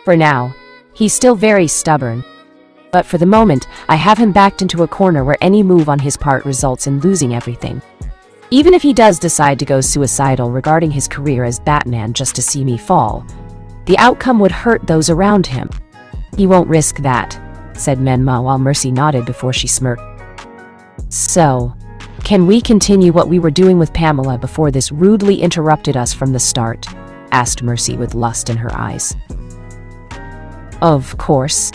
For now, he's still very stubborn. But for the moment, I have him backed into a corner where any move on his part results in losing everything. Even if he does decide to go suicidal regarding his career as Batman just to see me fall, the outcome would hurt those around him. He won't risk that, said Menma while Mercy nodded before she smirked. So, can we continue what we were doing with Pamela before this rudely interrupted us from the start? Asked Mercy with lust in her eyes. Of course.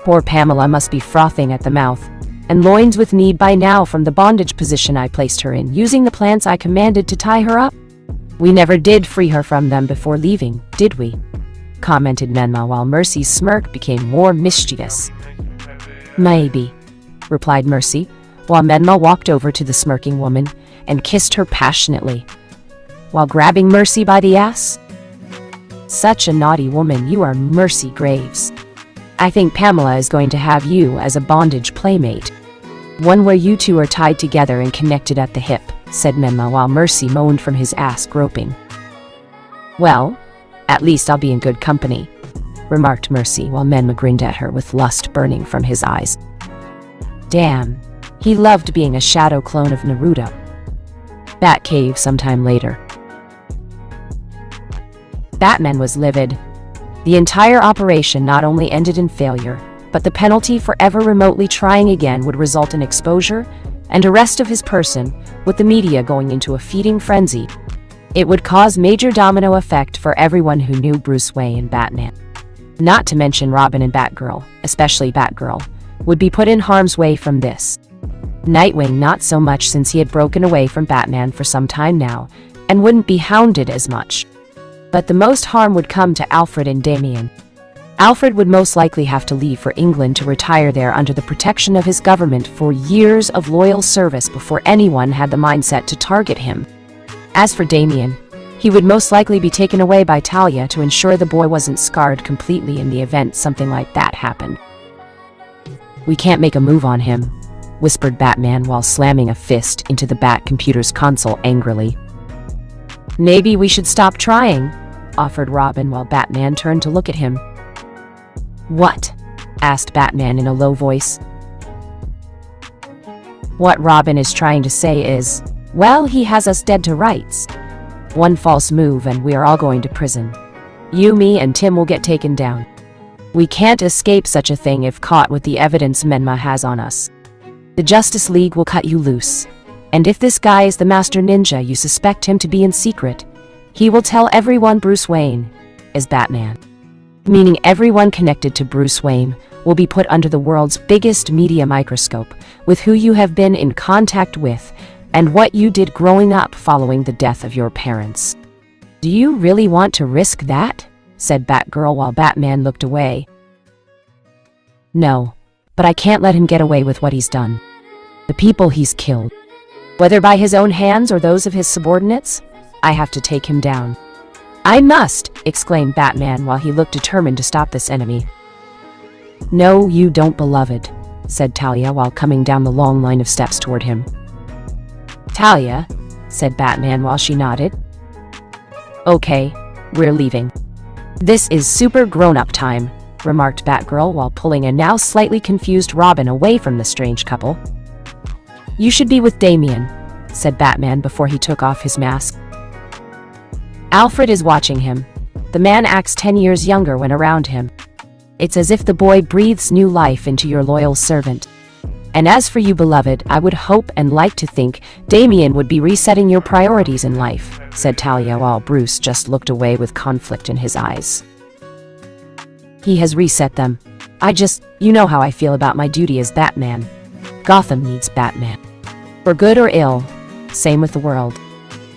Poor Pamela must be frothing at the mouth, and loins with need by now from the bondage position I placed her in, using the plants I commanded to tie her up. We never did free her from them before leaving, did we? Commented Menma while Mercy's smirk became more mischievous. Maybe, replied Mercy, while Menma walked over to the smirking woman and kissed her passionately, while grabbing Mercy by the ass. Such a naughty woman you are, Mercy Graves. I think Pamela is going to have you as a bondage playmate. One where you two are tied together and connected at the hip, said Menma while Mercy moaned from his ass groping. Well, at least I'll be in good company, remarked Mercy while Menma grinned at her with lust burning from his eyes. Damn, he loved being a shadow clone of Naruto. Batcave sometime later. Batman was livid. The entire operation not only ended in failure, but the penalty for ever remotely trying again would result in exposure and arrest of his person, with the media going into a feeding frenzy. It would cause major domino effect for everyone who knew Bruce Wayne and Batman. Not to mention Robin and Batgirl, especially Batgirl, would be put in harm's way from this. Nightwing not so much, since he had broken away from Batman for some time now, and wouldn't be hounded as much. But the most harm would come to Alfred and Damian. Alfred would most likely have to leave for England to retire there under the protection of his government for years of loyal service before anyone had the mindset to target him. As for Damian, he would most likely be taken away by Talia to ensure the boy wasn't scarred completely in the event something like that happened. We can't make a move on him, whispered Batman while slamming a fist into the Bat-computer's console angrily. Maybe we should stop trying, offered Robin while Batman turned to look at him. What? Asked Batman in a low voice. What Robin is trying to say is, well, he has us dead to rights. One false move and we are all going to prison. You, me, and Tim will get taken down. We can't escape such a thing if caught with the evidence Menma has on us. The Justice League will cut you loose. And if this guy is the master ninja you suspect him to be in secret, he will tell everyone Bruce Wayne is Batman. Meaning everyone connected to Bruce Wayne will be put under the world's biggest media microscope, with who you have been in contact with and what you did growing up following the death of your parents. Do you really want to risk that? Said Batgirl while Batman looked away. No, but I can't let him get away with what he's done. The people he's killed, whether by his own hands or those of his subordinates, I have to take him down. I must, exclaimed Batman while he looked determined to stop this enemy. No, you don't, beloved, said Talia while coming down the long line of steps toward him. Talia, said Batman while she nodded. Okay, we're leaving. This is super grown-up time, remarked Batgirl while pulling a now slightly confused Robin away from the strange couple. You should be with Damian, said Batman before he took off his mask. Alfred is watching him. The man acts 10 years younger when around him. It's as if the boy breathes new life into your loyal servant. And as for you, beloved, I would hope and like to think Damian would be resetting your priorities in life, said Talia while Bruce just looked away with conflict in his eyes. He has reset them. You know how I feel about my duty as Batman. Gotham needs Batman. For good or ill, same with the world.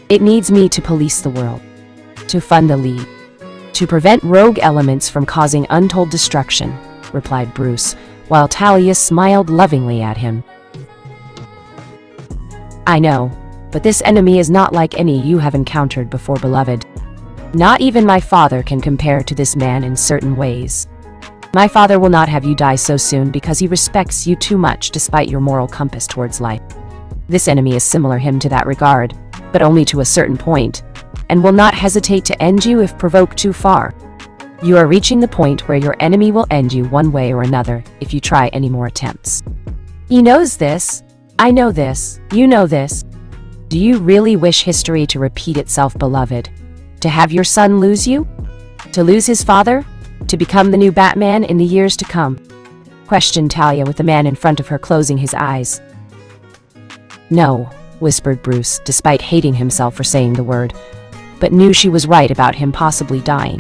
It needs me to police the world, to fund the League, to prevent rogue elements from causing untold destruction, replied Bruce, while Talia smiled lovingly at him. I know, but this enemy is not like any you have encountered before, beloved. Not even my father can compare to this man in certain ways. My father will not have you die so soon because he respects you too much despite your moral compass towards life. This enemy is similar him to that regard, but only to a certain point, and will not hesitate to end you if provoked too far. You are reaching the point where your enemy will end you one way or another if you try any more attempts. He knows this. I know this. You know this. Do you really wish history to repeat itself, beloved? To have your son lose you? To lose his father? To become the new Batman in the years to come? Questioned Talia, with the man in front of her closing his eyes. No, whispered Bruce, despite hating himself for saying the word, but knew she was right about him possibly dying,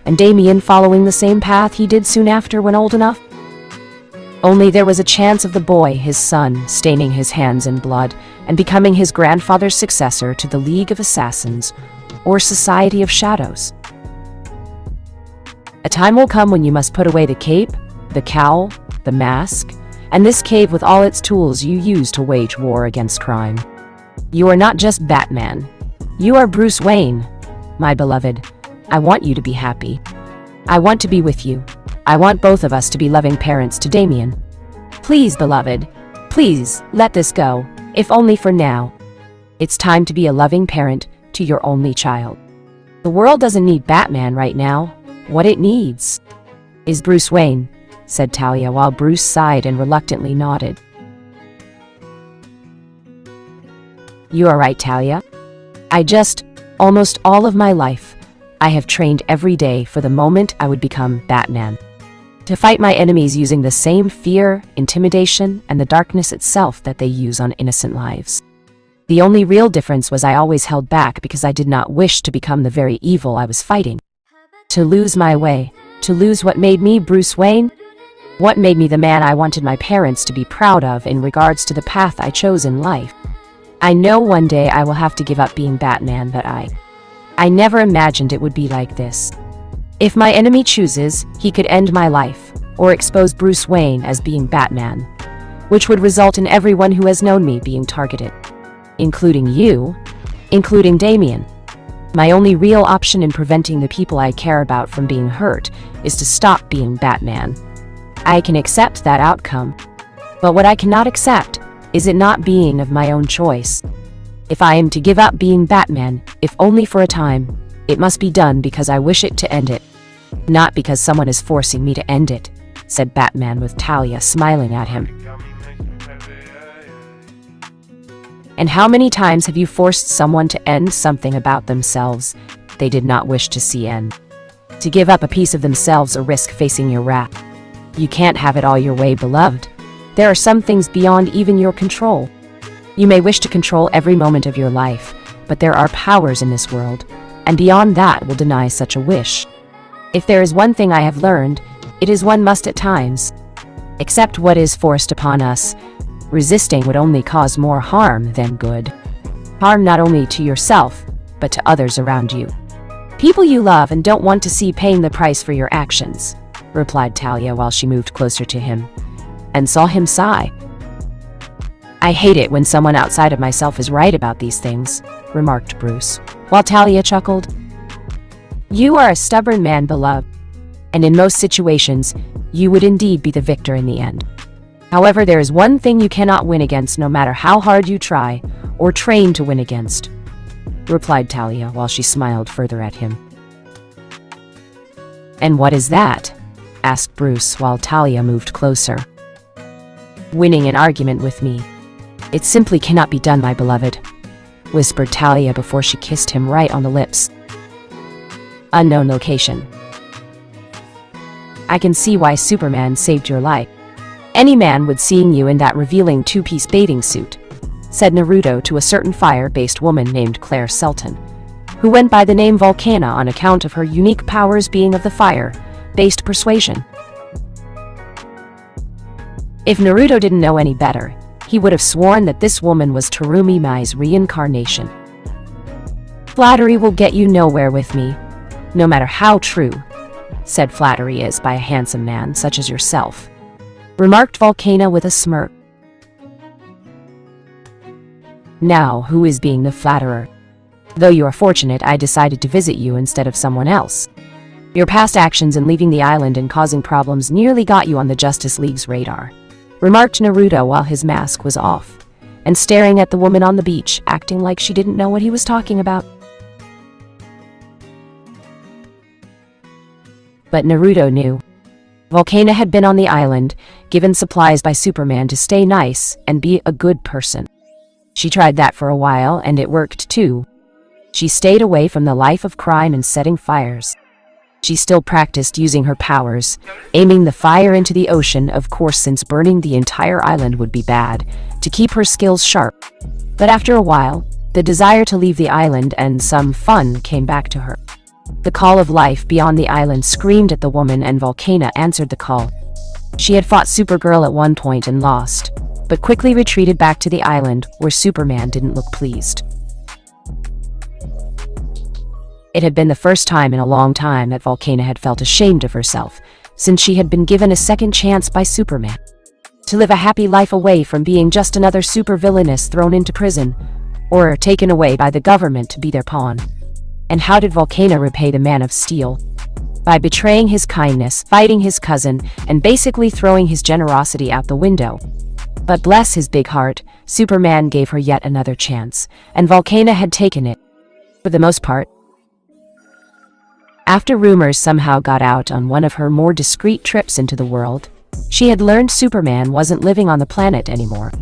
and Damien following the same path he did soon after when old enough. Only there was a chance of the boy, his son, staining his hands in blood and becoming his grandfather's successor to the League of Assassins or Society of Shadows. A time will come when you must put away the cape, the cowl, the mask, and this cave with all its tools you use to wage war against crime. You are not just Batman. You are Bruce Wayne. My beloved, I want you to be happy. I want to be with you. I want both of us to be loving parents to Damien. Please, beloved, please, let this go, if only for now. It's time to be a loving parent to your only child. The world doesn't need Batman right now. What it needs is Bruce Wayne, said Talia, while Bruce sighed and reluctantly nodded. You are right, Talia. Almost all of my life, I have trained every day for the moment I would become Batman. To fight my enemies using the same fear, intimidation, and the darkness itself that they use on innocent lives. The only real difference was I always held back because I did not wish to become the very evil I was fighting. To lose my way, to lose what made me Bruce Wayne, what made me the man I wanted my parents to be proud of in regards to the path I chose in life. I know one day I will have to give up being Batman, but I never imagined it would be like this. If my enemy chooses, he could end my life, or expose Bruce Wayne as being Batman, which would result in everyone who has known me being targeted. Including you, including Damien. My only real option in preventing the people I care about from being hurt is to stop being Batman. I can accept that outcome, but what I cannot accept is it not being of my own choice. If I am to give up being Batman, if only for a time, it must be done because I wish it to end it, not because someone is forcing me to end it, said Batman, with Talia smiling at him. And how many times have you forced someone to end something about themselves they did not wish to see end? To give up a piece of themselves or risk facing your wrath. You can't have it all your way, beloved. There are some things beyond even your control. You may wish to control every moment of your life, but there are powers in this world, and beyond that will deny such a wish. If there is one thing I have learned, it is one must at times accept what is forced upon us. Resisting would only cause more harm than good. Harm not only to yourself, but to others around you. People you love and don't want to see paying the price for your actions, replied Talia while she moved closer to him, and saw him sigh. I hate it when someone outside of myself is right about these things, remarked Bruce, while Talia chuckled. You are a stubborn man, beloved, and in most situations, you would indeed be the victor in the end. However, there is one thing you cannot win against no matter how hard you try, or train to win against, replied Talia while she smiled further at him. And what is that? Asked Bruce while Talia moved closer. Winning an argument with me. It simply cannot be done, my beloved, whispered Talia before she kissed him right on the lips. Unknown location. I can see why Superman saved your life. Any man would seeing you in that revealing two-piece bathing suit, said Naruto to a certain fire-based woman named Claire Selton, who went by the name Volcana on account of her unique powers being of the fire-based persuasion. If Naruto didn't know any better, he would have sworn that this woman was Terumi Mai's reincarnation. Flattery will get you nowhere with me, no matter how true said flattery is by a handsome man such as yourself, remarked Volcana with a smirk. Now, who is being the flatterer? Though you are fortunate I decided to visit you instead of someone else. Your past actions in leaving the island and causing problems nearly got you on the Justice League's radar, remarked Naruto while his mask was off, and staring at the woman on the beach, acting like she didn't know what he was talking about. But Naruto knew. Volcana had been on the island, given supplies by Superman to stay nice and be a good person. She tried that for a while, and it worked too. She stayed away from the life of crime and setting fires. She still practiced using her powers, aiming the fire into the ocean, of course, since burning the entire island would be bad, to keep her skills sharp. But after a while, the desire to leave the island and some fun came back to her. The call of life beyond the island screamed at the woman, and Volcana answered the call. She had fought Supergirl at one point and lost, but quickly retreated back to the island, where Superman didn't look pleased. It had been the first time in a long time that Volcana had felt ashamed of herself, since she had been given a second chance by Superman. To live a happy life away from being just another supervillainess thrown into prison, or taken away by the government to be their pawn. And how did Volcana repay the Man of Steel? By betraying his kindness, fighting his cousin, and basically throwing his generosity out the window. But bless his big heart, Superman gave her yet another chance, and Volcana had taken it. For the most part. After rumors somehow got out on one of her more discreet trips into the world, she had learned Superman wasn't living on the planet anymore.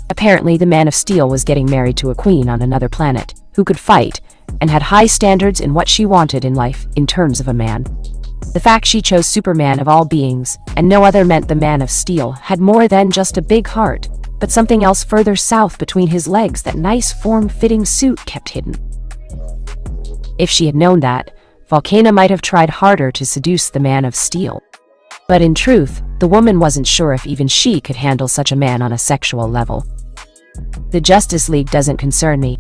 Apparently, the Man of Steel was getting married to a queen on another planet, who could fight, and had high standards in what she wanted in life in terms of a man. The fact she chose Superman of all beings, and no other, meant the Man of Steel had more than just a big heart, but something else further south between his legs that nice form-fitting suit kept hidden. If she had known that, Volcana might have tried harder to seduce the Man of Steel. But in truth, the woman wasn't sure if even she could handle such a man on a sexual level. The Justice League doesn't concern me.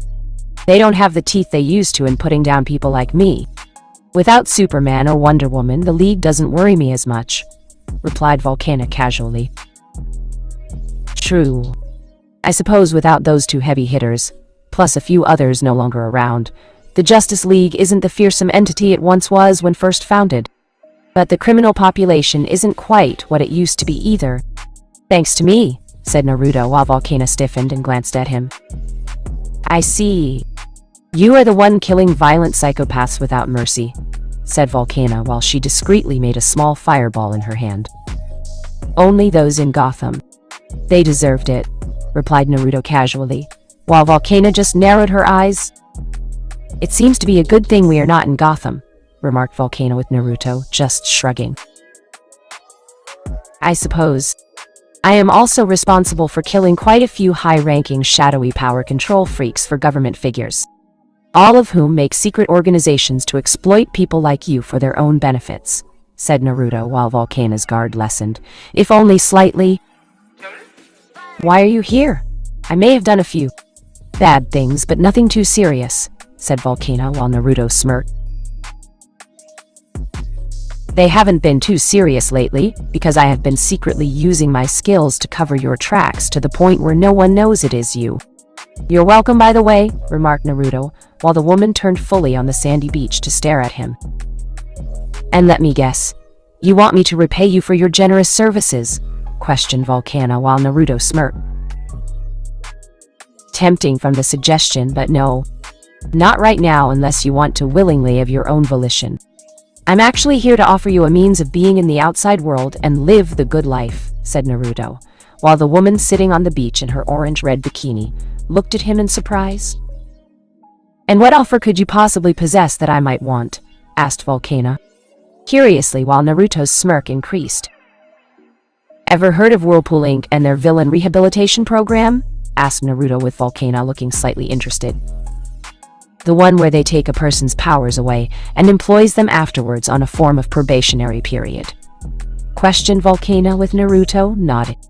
They don't have the teeth they used to in putting down people like me. Without Superman or Wonder Woman, the League doesn't worry me as much, replied Volcana casually. True. I suppose without those two heavy hitters, plus a few others no longer around, the Justice League isn't the fearsome entity it once was when first founded. But the criminal population isn't quite what it used to be either. Thanks to me, said Naruto while Volcana stiffened and glanced at him. I see. You are the one killing violent psychopaths without mercy, said Volcana while she discreetly made a small fireball in her hand. Only those in Gotham. They deserved it, replied Naruto casually, while Volcana just narrowed her eyes. It seems to be a good thing we are not in Gotham, remarked Volcana with Naruto just shrugging. I suppose. I am also responsible for killing quite a few high-ranking shadowy power control freaks for government figures, all of whom make secret organizations to exploit people like you for their own benefits, said Naruto while Volcana's guard lessened, if only slightly. Why are you here? I may have done a few bad things, but nothing too serious, said Volcana while Naruto smirked. They haven't been too serious lately, because I have been secretly using my skills to cover your tracks to the point where no one knows it is you. You're welcome, by the way, remarked Naruto, while the woman turned fully on the sandy beach to stare at him. And let me guess, you want me to repay you for your generous services? Questioned Volcana while Naruto smirked. Tempting from the suggestion, but no. Not right now unless you want to willingly of your own volition. I'm actually here to offer you a means of being in the outside world and live the good life, said Naruto, while the woman sitting on the beach in her orange-red bikini looked at him in surprise. And what offer could you possibly possess that I might want? Asked Volcana, curiously while Naruto's smirk increased. Ever heard of Whirlpool Inc. and their villain rehabilitation program? Asked Naruto with Volcana looking slightly interested. The one where they take a person's powers away and employs them afterwards on a form of probationary period. Questioned Volcana with Naruto nodding.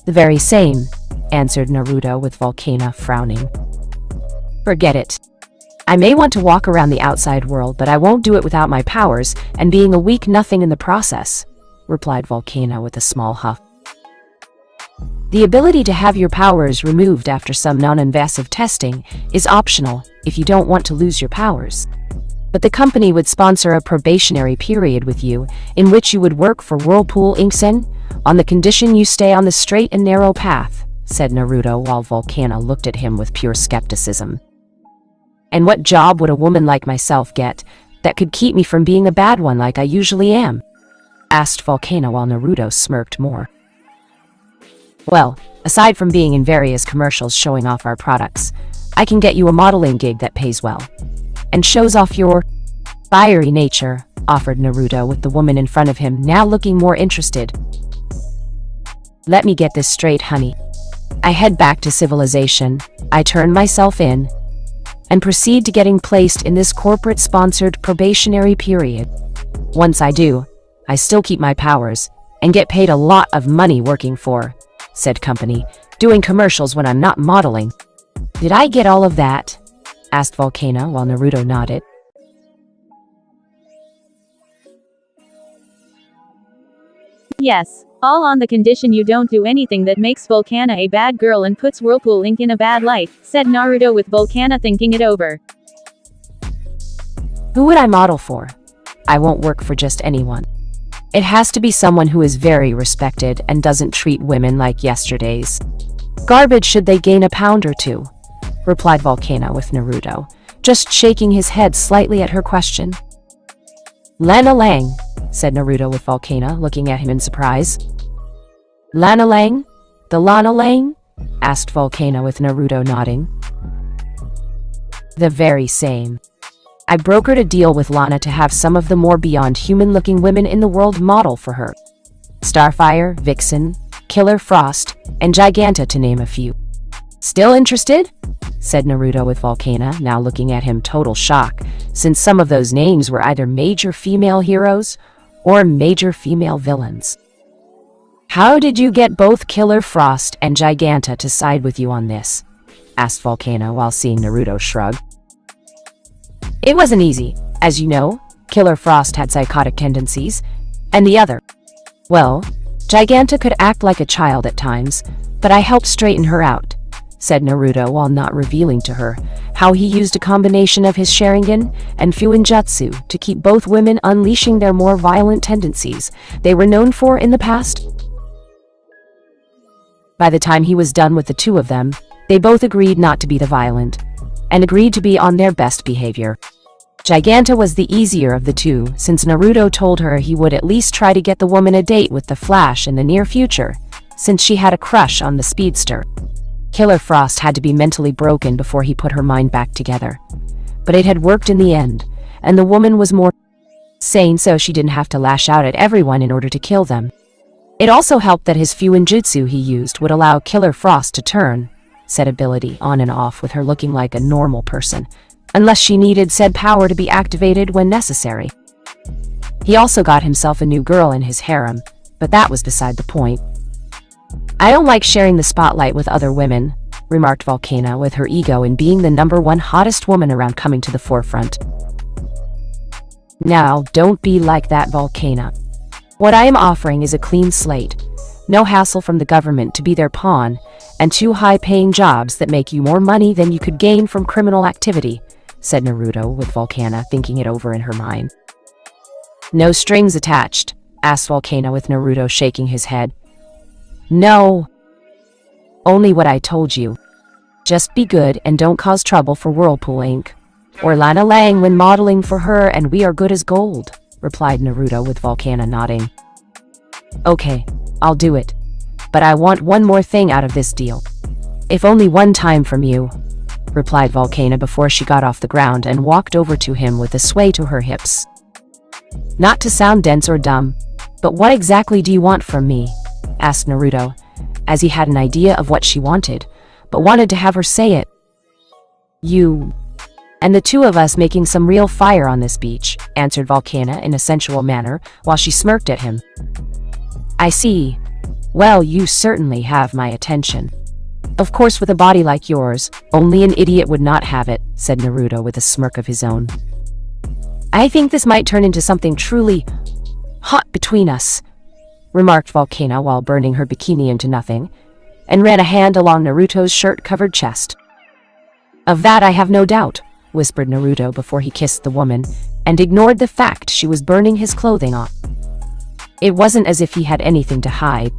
The very same, answered Naruto with Volcana frowning. Forget it. I may want to walk around the outside world, but I won't do it without my powers and being a weak nothing in the process, replied Volcana with a small huff. The ability to have your powers removed after some non-invasive testing is optional if you don't want to lose your powers. But the company would sponsor a probationary period with you in which you would work for Whirlpool Inc. on the condition you stay on the straight and narrow path, said Naruto while Volcana looked at him with pure skepticism. And what job would a woman like myself get that could keep me from being a bad one like I usually am?" asked Volcana while Naruto smirked more. "Well, aside from being in various commercials showing off our products, I can get you a modeling gig that pays well and shows off your fiery nature," offered Naruto, with the woman in front of him now looking more interested. "Let me get this straight, honey. I head back to civilization, I turn myself in, and proceed to getting placed in this corporate-sponsored probationary period. Once I do, I still keep my powers and get paid a lot of money working for said company, doing commercials when I'm not modeling." "Did I get all of that?" asked Volcana while Naruto nodded. "Yes, all on the condition you don't do anything that makes Volcana a bad girl and puts Whirlpool Inc. in a bad light," said Naruto, with Volcana thinking it over. "Who would I model for? I won't work for just anyone. It has to be someone who is very respected and doesn't treat women like yesterday's garbage should they gain a pound or two," replied Volcana, with Naruto just shaking his head slightly at her question. "Lana Lang," said Naruto, with Volcana looking at him in surprise. "Lana Lang? The Lana Lang?" asked Volcana, with Naruto nodding. "The very same. I brokered a deal with Lana to have some of the more beyond human-looking women in the world model for her. Starfire, Vixen, Killer Frost, and Giganta, to name a few. Still interested?" said Naruto, with Volcana now looking at him total shock, since some of those names were either major female heroes or major female villains. "How did you get both Killer Frost and Giganta to side with you on this?" asked Volcana while seeing Naruto shrug. "It wasn't easy. As you know, Killer Frost had psychotic tendencies, and the other, well, Giganta could act like a child at times, but I helped straighten her out," said Naruto, while not revealing to her how he used a combination of his Sharingan and Fuinjutsu to keep both women unleashing their more violent tendencies they were known for in the past. By the time he was done with the two of them, they both agreed not to be the violent, and agreed to be on their best behavior. Giganta was the easier of the two, since Naruto told her he would at least try to get the woman a date with the Flash in the near future, since she had a crush on the speedster. Killer Frost had to be mentally broken before he put her mind back together. But it had worked in the end, and the woman was more sane, so she didn't have to lash out at everyone in order to kill them. It also helped that his Fuinjutsu he used would allow Killer Frost to turn said ability on and off with her looking like a normal person, unless she needed said power to be activated when necessary. He also got himself a new girl in his harem, but that was beside the point. "I don't like sharing the spotlight with other women," remarked Volcana, with her ego in being the #1 hottest woman around coming to the forefront. "Now, don't be like that, Volcana. What I am offering is a clean slate, no hassle from the government to be their pawn, and 2 high-paying jobs that make you more money than you could gain from criminal activity," said Naruto, with Volcana thinking it over in her mind. "No strings attached?" asked Volcana, with Naruto shaking his head. "No. Only what I told you. Just be good and don't cause trouble for Whirlpool Inc. or Lana Lang when modeling for her, and we are good as gold," replied Naruto, with Volcana nodding. "Okay, I'll do it. But I want one more thing out of this deal. If only one time from you," replied Volcana before she got off the ground and walked over to him with a sway to her hips. "Not to sound dense or dumb, but what exactly do you want from me?" asked Naruto, as he had an idea of what she wanted, but wanted to have her say it. "You and the two of us making some real fire on this beach," answered Volcana in a sensual manner while she smirked at him. "I see. Well, you certainly have my attention. Of course, with a body like yours, only an idiot would not have it," said Naruto, with a smirk of his own. "I think this might turn into something truly hot between us," remarked Volcana while burning her bikini into nothing, and ran a hand along Naruto's shirt-covered chest. "Of that I have no doubt," whispered Naruto before he kissed the woman, and ignored the fact she was burning his clothing off. It wasn't as if he had anything to hide.